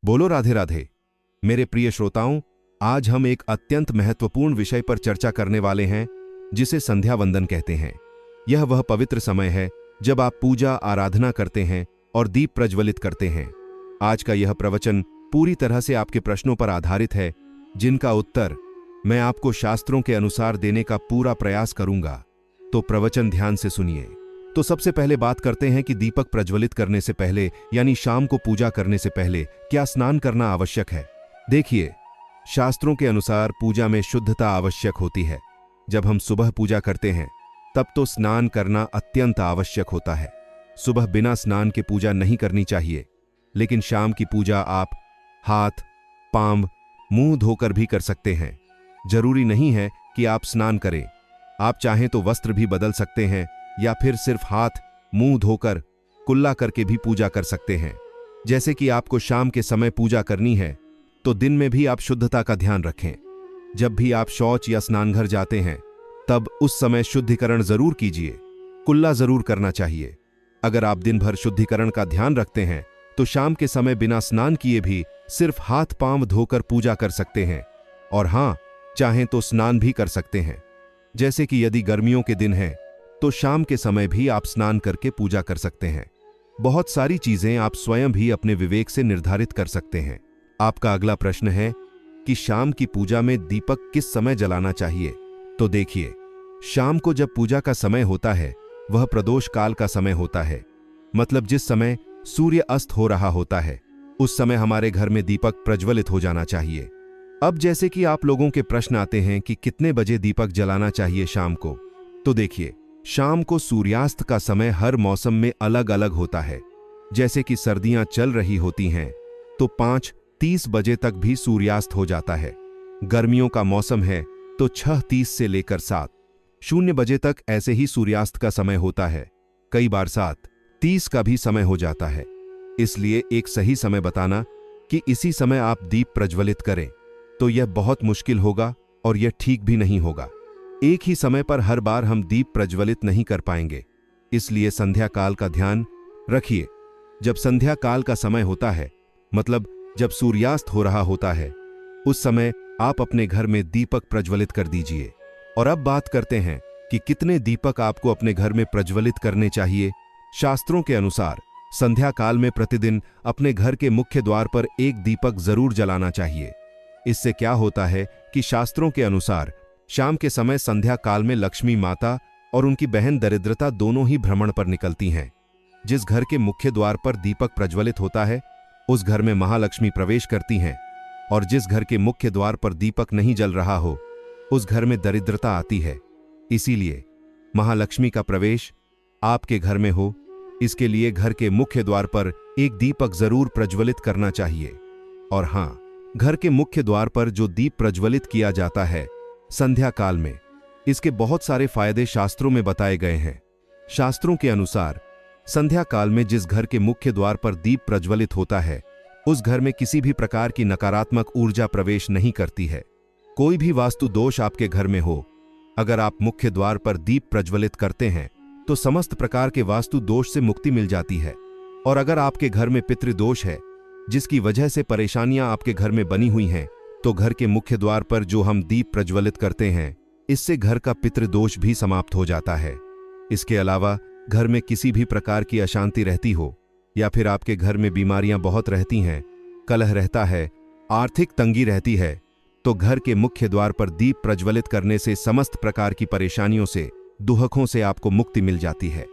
बोलो राधे राधे। मेरे प्रिय श्रोताओं, आज हम एक अत्यंत महत्वपूर्ण विषय पर चर्चा करने वाले हैं, जिसे संध्या वंदन कहते हैं। यह वह पवित्र समय है जब आप पूजा आराधना करते हैं और दीप प्रज्वलित करते हैं। आज का यह प्रवचन पूरी तरह से आपके प्रश्नों पर आधारित है, जिनका उत्तर मैं आपको शास्त्रों के अनुसार देने का पूरा प्रयास करूंगा। तो प्रवचन ध्यान से सुनिए। तो सबसे पहले बात करते हैं कि दीपक प्रज्वलित करने से पहले यानी शाम को पूजा करने से पहले क्या स्नान करना आवश्यक है। देखिए, शास्त्रों के अनुसार पूजा में शुद्धता आवश्यक होती है। जब हम सुबह पूजा करते हैं तब तो स्नान करना अत्यंत आवश्यक होता है। सुबह बिना स्नान के पूजा नहीं करनी चाहिए, लेकिन शाम की पूजा आप हाथ, पांव, मुंह धोकर भी कर सकते हैं। जरूरी नहीं है कि आप स्नान करें। आप चाहें तो वस्त्र भी बदल सकते हैं या फिर सिर्फ हाथ, मुंह धोकर कुल्ला करके भी पूजा कर सकते हैं। जैसे कि आपको शाम के समय पूजा करनी है तो दिन में भी आप शुद्धता का ध्यान रखें। जब भी आप शौच या स्नानघर जाते हैं तब उस समय शुद्धिकरण जरूर कीजिए। कुल्ला जरूर करना चाहिए। अगर आप दिन भर शुद्धिकरण का ध्यान रखते हैं तो शाम के समय बिना स्नान किए भी सिर्फ हाथ पांव धोकर पूजा कर सकते हैं। और हां, चाहें तो स्नान भी कर सकते हैं। जैसे कि यदि गर्मियों के दिन हैं तो शाम के समय भी आप स्नान करके पूजा कर सकते हैं। बहुत सारी चीजें आप स्वयं भी अपने विवेक से निर्धारित कर सकते हैं। आपका अगला प्रश्न है कि शाम की पूजा में दीपक किस समय जलाना चाहिए। तो देखिए, शाम को जब पूजा का समय होता है वह प्रदोष काल का समय होता है, मतलब जिस समय सूर्य अस्त हो रहा होता है उस समय हमारे घर में दीपक प्रज्वलित हो जाना चाहिए। अब जैसे कि आप लोगों के प्रश्न आते हैं कि कितने बजे दीपक जलाना चाहिए शाम को, तो देखिए, शाम को सूर्यास्त का समय हर मौसम में अलग अलग होता है। जैसे कि सर्दियां चल रही होती हैं तो 5:30 बजे तक भी सूर्यास्त हो जाता है। गर्मियों का मौसम है तो 6:30 से लेकर 7:00 बजे तक ऐसे ही सूर्यास्त का समय होता है। कई बार 7:30 का भी समय हो जाता है। इसलिए एक सही समय बताना कि इसी समय आप दीप प्रज्वलित करें तो यह बहुत मुश्किल होगा और यह ठीक भी नहीं होगा। एक ही समय पर हर बार हम दीप प्रज्वलित नहीं कर पाएंगे। इसलिए संध्या काल का ध्यान रखिए। जब संध्या काल का समय होता है, मतलब जब सूर्यास्त हो रहा होता है, उस समय आप अपने घर में दीपक प्रज्वलित कर दीजिए। और अब बात करते हैं कि कितने दीपक आपको अपने घर में प्रज्वलित करने चाहिए। शास्त्रों के अनुसार संध्या काल में प्रतिदिन अपने घर के मुख्य द्वार पर एक दीपक जरूर जलाना चाहिए। इससे क्या होता है कि शास्त्रों के अनुसार शाम के समय संध्या काल में लक्ष्मी माता और उनकी बहन दरिद्रता दोनों ही भ्रमण पर निकलती हैं। जिस घर के मुख्य द्वार पर दीपक प्रज्वलित होता है उस घर में महालक्ष्मी प्रवेश करती हैं, और जिस घर के मुख्य द्वार पर दीपक नहीं जल रहा हो उस घर में दरिद्रता आती है। इसीलिए महालक्ष्मी का प्रवेश आपके घर में हो, इसके लिए घर के मुख्य द्वार पर एक दीपक जरूर प्रज्वलित करना चाहिए। और हां, घर के मुख्य द्वार पर जो दीप प्रज्वलित किया जाता है संध्या काल में, इसके बहुत सारे फायदे शास्त्रों में बताए गए हैं। शास्त्रों के अनुसार संध्या काल में जिस घर के मुख्य द्वार पर दीप प्रज्वलित होता है उस घर में किसी भी प्रकार की नकारात्मक ऊर्जा प्रवेश नहीं करती है। कोई भी वास्तु दोष आपके घर में हो, अगर आप मुख्य द्वार पर दीप प्रज्वलित करते हैं तो समस्त प्रकार के वास्तु दोष से मुक्ति मिल जाती है। और अगर आपके घर में पितृदोष है, जिसकी वजह से परेशानियां आपके घर में बनी हुई हैं, तो घर के मुख्य द्वार पर जो हम दीप प्रज्वलित करते हैं इससे घर का पितृदोष भी समाप्त हो जाता है। इसके अलावा घर में किसी भी प्रकार की अशांति रहती हो या फिर आपके घर में बीमारियां बहुत रहती हैं, कलह रहता है, आर्थिक तंगी रहती है, तो घर के मुख्य द्वार पर दीप प्रज्वलित करने से समस्त प्रकार की परेशानियों से, दुहकों से आपको मुक्ति मिल जाती है।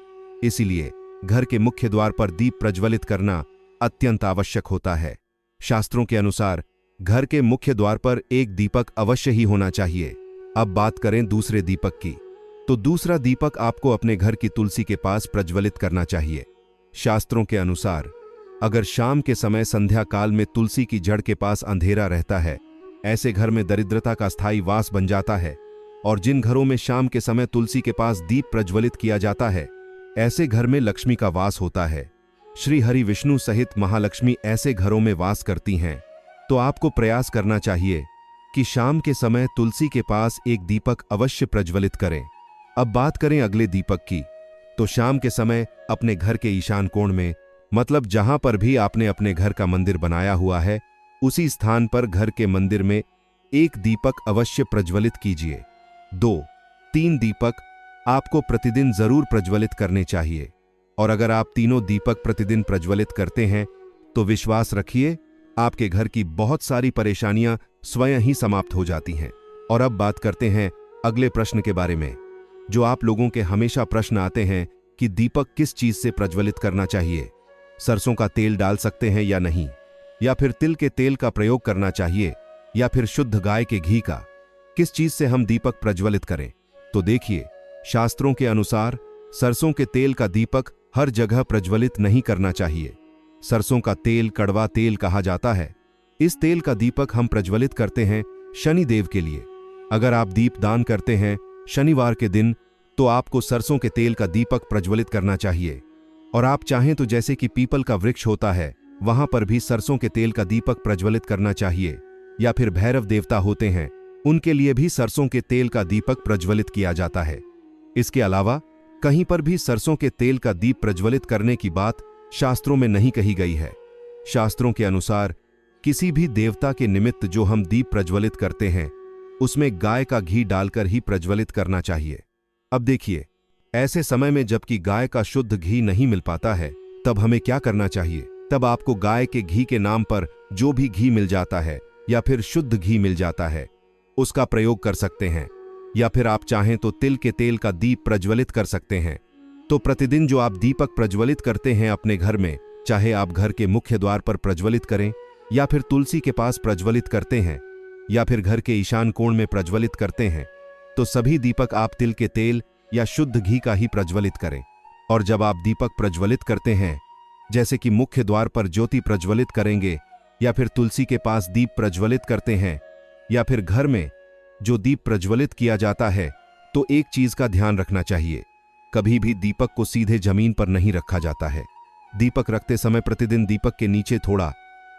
इसीलिए घर के मुख्य द्वार पर दीप प्रज्वलित करना अत्यंत आवश्यक होता है। शास्त्रों के अनुसार घर के मुख्य द्वार पर एक दीपक अवश्य ही होना चाहिए। अब बात करें दूसरे दीपक की, तो दूसरा दीपक आपको अपने घर की तुलसी के पास प्रज्वलित करना चाहिए। शास्त्रों के अनुसार अगर शाम के समय संध्या काल में तुलसी की जड़ के पास अंधेरा रहता है, ऐसे घर में दरिद्रता का स्थायी वास बन जाता है। और जिन घरों में शाम के समय तुलसी के पास दीप प्रज्वलित किया जाता है, ऐसे घर में लक्ष्मी का वास होता है। श्री हरि विष्णु सहित महालक्ष्मी ऐसे घरों में वास करती हैं। तो आपको प्रयास करना चाहिए कि शाम के समय तुलसी के पास एक दीपक अवश्य प्रज्वलित करें। अब बात करें अगले दीपक की, तो शाम के समय अपने घर के ईशान कोण में मतलब जहां पर भी आपने अपने घर का मंदिर बनाया हुआ है, उसी स्थान पर घर के मंदिर में एक दीपक अवश्य प्रज्वलित कीजिए। 2-3 दीपक आपको प्रतिदिन जरूर प्रज्वलित करने चाहिए। और अगर आप तीनों दीपक प्रतिदिन प्रज्वलित करते हैं तो विश्वास रखिए, आपके घर की बहुत सारी परेशानियां स्वयं ही समाप्त हो जाती हैं। और अब बात करते हैं अगले प्रश्न के बारे में, जो आप लोगों के हमेशा प्रश्न आते हैं कि दीपक किस चीज से प्रज्वलित करना चाहिए। सरसों का तेल डाल सकते हैं या नहीं, या फिर तिल के तेल का प्रयोग करना चाहिए, या फिर शुद्ध गाय के घी का। किस चीज से हम दीपक प्रज्वलित करें? तो देखिए, शास्त्रों के अनुसार सरसों के तेल का दीपक हर जगह प्रज्वलित नहीं करना चाहिए। सरसों का तेल कड़वा तेल कहा जाता है। इस तेल का दीपक हम प्रज्वलित करते हैं शनि देव के लिए। अगर आप दीप दान करते हैं शनिवार के दिन, तो आपको सरसों के तेल का दीपक प्रज्वलित करना चाहिए। और आप चाहें तो जैसे कि पीपल का वृक्ष होता है, वहां पर भी सरसों के तेल का दीपक प्रज्वलित करना चाहिए। या फिर भैरव देवता होते हैं, उनके लिए भी सरसों के तेल का दीपक प्रज्वलित किया जाता है। इसके अलावा कहीं पर भी सरसों के तेल का दीप प्रज्वलित करने की बात शास्त्रों में नहीं कही गई है। शास्त्रों के अनुसार किसी भी देवता के निमित्त जो हम दीप प्रज्वलित करते हैं, उसमें गाय का घी डालकर ही प्रज्वलित करना चाहिए। अब देखिए, ऐसे समय में जबकि गाय का शुद्ध घी नहीं मिल पाता है, तब हमें क्या करना चाहिए? तब आपको गाय के घी के नाम पर जो भी घी मिल जाता है या फिर शुद्ध घी मिल जाता है, उसका प्रयोग कर सकते हैं। या फिर आप चाहें तो तिल के तेल का दीप प्रज्वलित कर सकते हैं। तो प्रतिदिन जो आप दीपक प्रज्वलित करते हैं अपने घर में, चाहे आप घर के मुख्य द्वार पर प्रज्वलित करें, या फिर तुलसी के पास प्रज्वलित करते हैं, या फिर घर के ईशान कोण में प्रज्वलित करते हैं, तो सभी दीपक आप तिल के तेल या शुद्ध घी का ही प्रज्वलित करें। और जब आप दीपक प्रज्वलित करते हैं, जैसे कि मुख्य द्वार पर ज्योति प्रज्वलित करेंगे, या फिर तुलसी के पास दीप प्रज्वलित करते हैं, या फिर घर में जो दीप प्रज्वलित किया जाता है, तो एक चीज का ध्यान रखना चाहिए, कभी भी दीपक को सीधे जमीन पर नहीं रखा जाता है। दीपक रखते समय प्रतिदिन दीपक के नीचे थोड़ा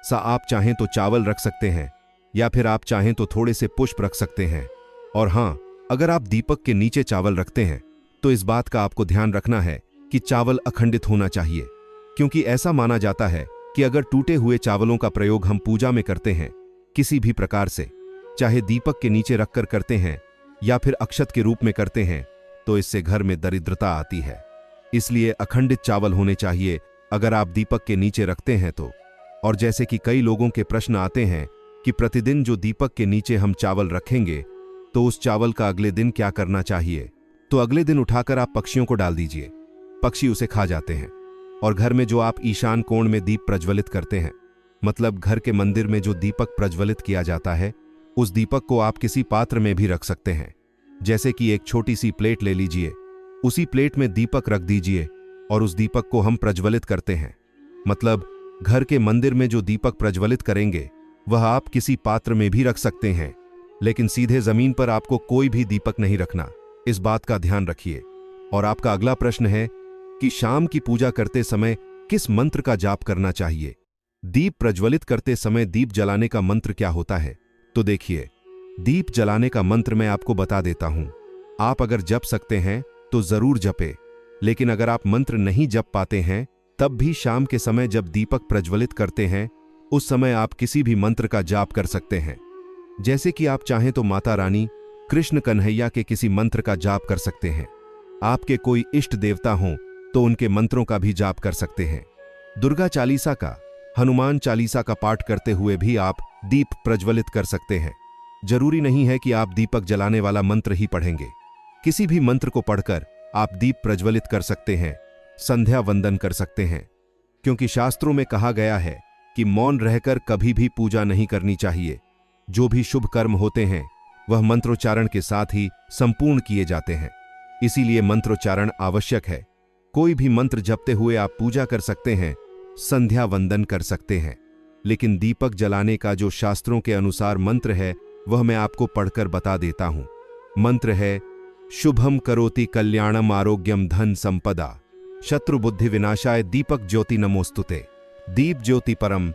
सा आप चाहें तो चावल रख सकते हैं, या फिर आप चाहें तो थोड़े से पुष्प रख सकते हैं। और हां, अगर आप दीपक के नीचे चावल रखते हैं, तो इस बात का आपको ध्यान रखना है कि चावल अखंडित होना चाहिए, क्योंकि ऐसा माना जाता है कि अगर टूटे हुए चावलों का प्रयोग हम पूजा में करते हैं किसी भी प्रकार से, चाहे दीपक के नीचे रखकर करते हैं या फिर अक्षत के रूप में करते हैं, तो इससे घर में दरिद्रता आती है। इसलिए अखंडित चावल होने चाहिए अगर आप दीपक के नीचे रखते हैं तो। और जैसे कि कई लोगों के प्रश्न आते हैं कि प्रतिदिन जो दीपक के नीचे हम चावल रखेंगे, तो उस चावल का अगले दिन क्या करना चाहिए? तो अगले दिन उठाकर आप पक्षियों को डाल दीजिए, पक्षी उसे खा जाते हैं। और घर में जो आप ईशान कोण में दीप प्रज्वलित करते हैं, मतलब घर के मंदिर में जो दीपक प्रज्वलित किया जाता है, उस दीपक को आप किसी पात्र में भी रख सकते हैं। जैसे कि एक छोटी सी प्लेट ले लीजिए, उसी प्लेट में दीपक रख दीजिए और उस दीपक को हम प्रज्वलित करते हैं। मतलब घर के मंदिर में जो दीपक प्रज्वलित करेंगे, वह आप किसी पात्र में भी रख सकते हैं, लेकिन सीधे जमीन पर आपको कोई भी दीपक नहीं रखना, इस बात का ध्यान रखिए। और आपका अगला प्रश्न है कि शाम की पूजा करते समय किस मंत्र का जाप करना चाहिए? दीप प्रज्वलित करते समय दीप जलाने का मंत्र क्या होता है? तो देखिए, दीप जलाने का मंत्र मैं आपको बता देता हूं। आप अगर जप सकते हैं तो जरूर जपे, लेकिन अगर आप मंत्र नहीं जप पाते हैं, तब भी शाम के समय जब दीपक प्रज्वलित करते हैं, उस समय आप किसी भी मंत्र का जाप कर सकते हैं। जैसे कि आप चाहें तो माता रानी, कृष्ण कन्हैया के किसी मंत्र का जाप कर सकते हैं। आपके कोई इष्ट देवता हों तो उनके मंत्रों का भी जाप कर सकते हैं। दुर्गा चालीसा का, हनुमान चालीसा का पाठ करते हुए भी आप दीप प्रज्वलित कर सकते हैं। जरूरी नहीं है कि आप दीपक जलाने वाला मंत्र ही पढ़ेंगे, किसी भी मंत्र को पढ़कर आप दीप प्रज्वलित कर सकते हैं, संध्या वंदन कर सकते हैं। क्योंकि शास्त्रों में कहा गया है कि मौन रहकर कभी भी पूजा नहीं करनी चाहिए। जो भी शुभ कर्म होते हैं वह मंत्रोच्चारण के साथ ही संपूर्ण किए जाते हैं, इसीलिए मंत्रोच्चारण आवश्यक है। कोई भी मंत्र जपते हुए आप पूजा कर सकते हैं, संध्या वंदन कर सकते हैं, लेकिन दीपक जलाने का जो शास्त्रों के अनुसार मंत्र है, वह मैं आपको पढ़कर बता देता हूं। मंत्र है, शुभम करोति कल्याणम आरोग्यम धन संपदा शत्रु बुद्धि विनाशाय दीपक ज्योति नमोस्तुते। दीप ज्योति परम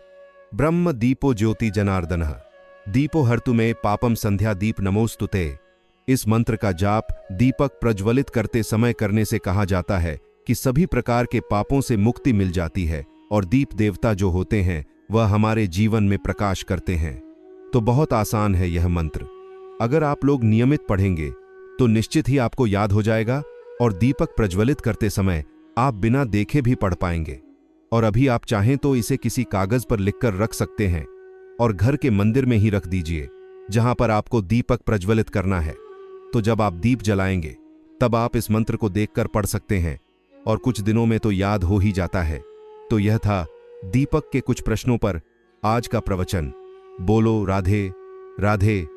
ब्रह्म दीपो ज्योति जनार्दनः दीपो हर्तु में पापम संध्या दीप नमोस्तुते। इस मंत्र का जाप दीपक प्रज्वलित करते समय करने से कहा जाता है कि सभी प्रकार के पापों से मुक्ति मिल जाती है और दीप देवता जो होते हैं वह हमारे जीवन में प्रकाश करते हैं। तो बहुत आसान है यह मंत्र। अगर आप लोग नियमित पढ़ेंगे तो निश्चित ही आपको याद हो जाएगा और दीपक प्रज्वलित करते समय आप बिना देखे भी पढ़ पाएंगे। और अभी आप चाहें तो इसे किसी कागज पर लिखकर रख सकते हैं और घर के मंदिर में ही रख दीजिए जहां पर आपको दीपक प्रज्वलित करना है। तो जब आप दीप जलाएंगे तब आप इस मंत्र को देखकर पढ़ सकते हैं और कुछ दिनों में तो याद हो ही जाता है। तो यह था दीपक के कुछ प्रश्नों पर आज का प्रवचन। बोलो राधे राधे।